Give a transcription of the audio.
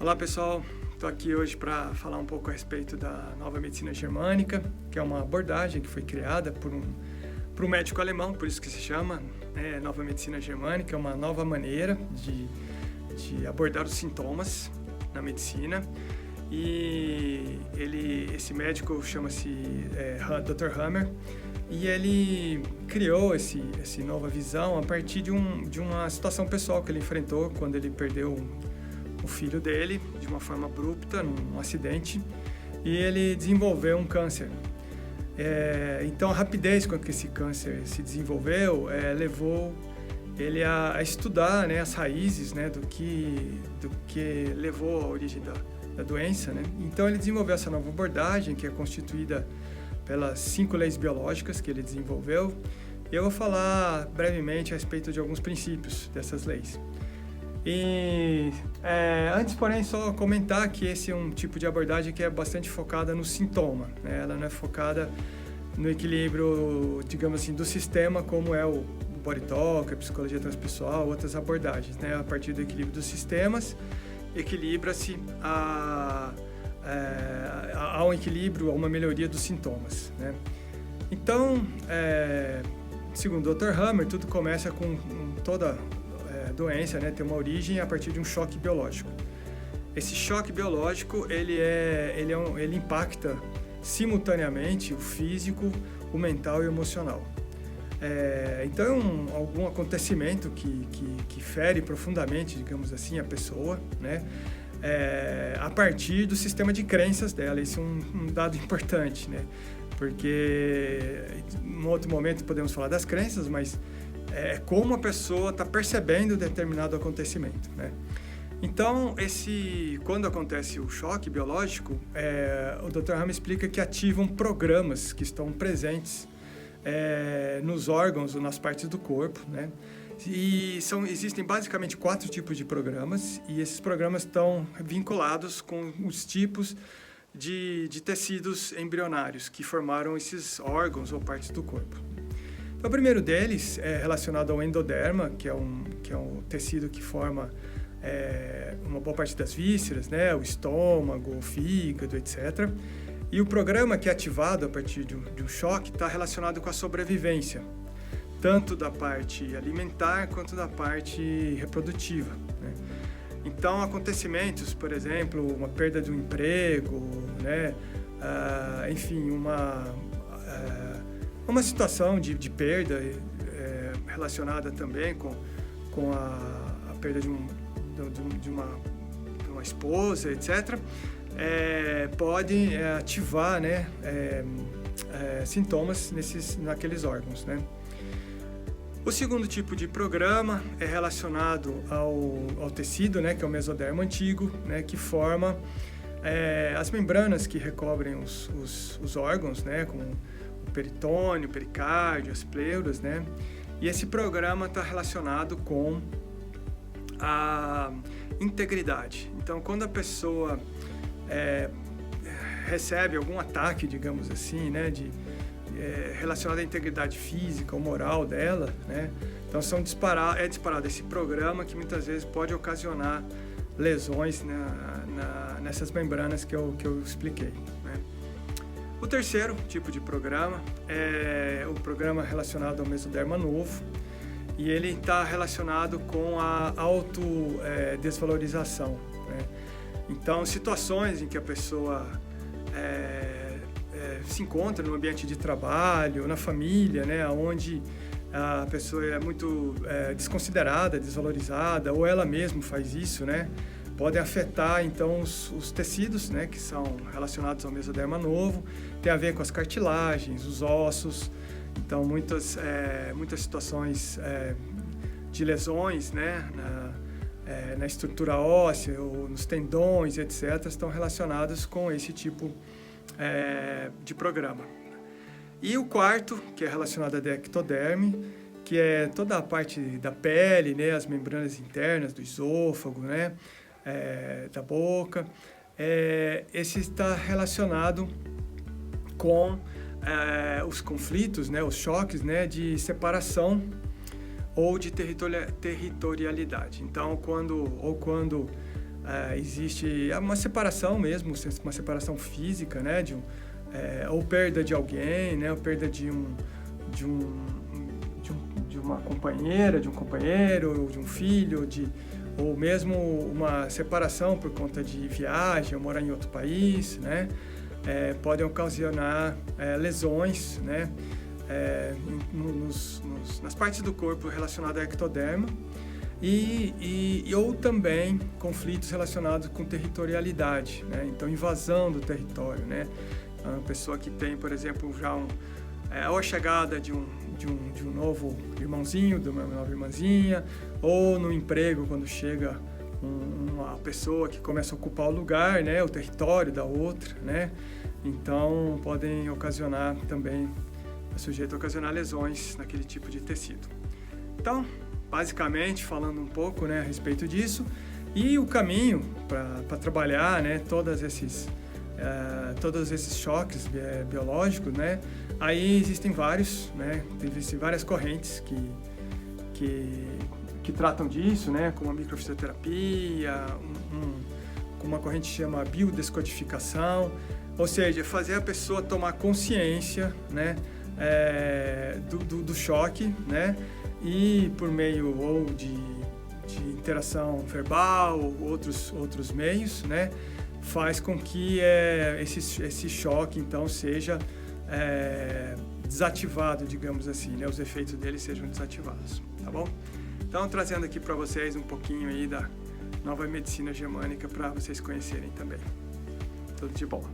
Olá pessoal, estou aqui hoje para falar um pouco a respeito da nova medicina germânica, que é uma abordagem que foi criada por um médico alemão, por isso que se chama nova medicina germânica, é uma nova maneira de abordar os sintomas na medicina. E esse médico chama-se Dr. Hammer, e ele criou essa nova visão a partir de uma situação pessoal que ele enfrentou quando ele perdeu o filho dele de uma forma abrupta, num acidente, e ele desenvolveu um câncer. Então a rapidez com que esse câncer se desenvolveu levou ele a estudar, né, as raízes, né, do que levou à origem da doença, né? Então ele desenvolveu essa nova abordagem que é constituída pelas 5 leis biológicas que ele desenvolveu, e eu vou falar brevemente a respeito de alguns princípios dessas leis. E antes, porém, só comentar que esse é um tipo de abordagem que é bastante focada no sintoma, né? Ela não é focada no equilíbrio, digamos assim, do sistema, como é o Body Talk, a psicologia transpessoal, outras abordagens, né? A partir do equilíbrio dos sistemas, equilibra-se a um equilíbrio, a uma melhoria dos sintomas, né? Então, segundo o Dr. Hammer, tudo começa com toda doença, né, tem uma origem a partir de um choque biológico. Esse choque biológico ele impacta simultaneamente o físico, o mental e o emocional. Então, algum acontecimento que fere profundamente, digamos assim, a pessoa, né, a partir do sistema de crenças dela. Isso é um dado importante, né, porque em outro momento podemos falar das crenças, mas como a pessoa está percebendo determinado acontecimento, né? Então, quando acontece o choque biológico, o Dr. Hammer explica que ativam programas que estão presentes nos órgãos ou nas partes do corpo, né? E existem basicamente 4 tipos de programas, e esses programas estão vinculados com os tipos de tecidos embrionários que formaram esses órgãos ou partes do corpo. O primeiro deles é relacionado ao endoderma, que é um tecido que forma uma boa parte das vísceras, né? O estômago, o fígado, etc. E o programa que é ativado a partir de um choque está relacionado com a sobrevivência, tanto da parte alimentar quanto da parte reprodutiva, né? Então, acontecimentos, por exemplo, uma perda de um emprego, né? Enfim, uma situação de perda relacionada também com a perda de uma esposa, etc., pode ativar, né, sintomas naqueles órgãos, né? O segundo tipo de programa é relacionado ao tecido, né, que é o mesodermo antigo, né, que forma as membranas que recobrem os órgãos, né, como o peritônio, o pericárdio, as pleuras, né? E esse programa está relacionado com a integridade. Então, quando a pessoa recebe algum ataque, digamos assim, né, relacionado à integridade física ou moral dela, né? Então, é disparado esse programa que muitas vezes pode ocasionar lesões nessas membranas que eu expliquei, né? O terceiro tipo de programa é o programa relacionado ao mesoderma novo, e ele está relacionado com a autodesvalorização, né? Então, situações em que a pessoa se encontra no ambiente de trabalho, na família, né, onde a pessoa é muito desconsiderada, desvalorizada, ou ela mesma faz isso, né, podem afetar, então, os tecidos, né, que são relacionados ao mesoderma novo. Tem a ver com as cartilagens, os ossos. Então, muitas situações de lesões, né, na estrutura óssea, ou nos tendões, etc., estão relacionadas com esse tipo de programa. E o quarto, que é relacionado à ectoderme, que é toda a parte da pele, né, as membranas internas do esôfago, né, da boca. Esse está relacionado com os conflitos, né, os choques, né, de separação ou de territorialidade. Então, quando existe uma separação mesmo, uma separação física, né, ou perda de alguém, né, ou perda de uma companheira, de um companheiro, ou de um filho, ou mesmo uma separação por conta de viagem, ou morar em outro país, né, podem ocasionar lesões, né, nas partes do corpo relacionadas ao ectoderma, ou também conflitos relacionados com territorialidade, né? Então, invasão do território, né? Uma pessoa que tem, por exemplo, já ou a chegada de um novo irmãozinho, de uma nova irmãzinha, ou no emprego, quando chega uma pessoa que começa a ocupar o lugar, né? O território da outra, né? Então, podem ocasionar também, sujeito a ocasionar lesões naquele tipo de tecido. Então, basicamente, falando um pouco, né, a respeito disso, e o caminho para trabalhar, né, todos esses choques biológicos, né, aí existem vários, né, existem várias correntes que tratam disso, né, como a microfisioterapia, com uma corrente que chama biodescodificação, ou seja, fazer a pessoa tomar consciência, né, do choque, né, e por meio ou de interação verbal ou outros meios, né, faz com que esse choque então seja desativado, digamos assim, né, os efeitos dele sejam desativados, tá bom? Então, trazendo aqui para vocês um pouquinho aí da nova medicina germânica para vocês conhecerem também. Tudo de bom.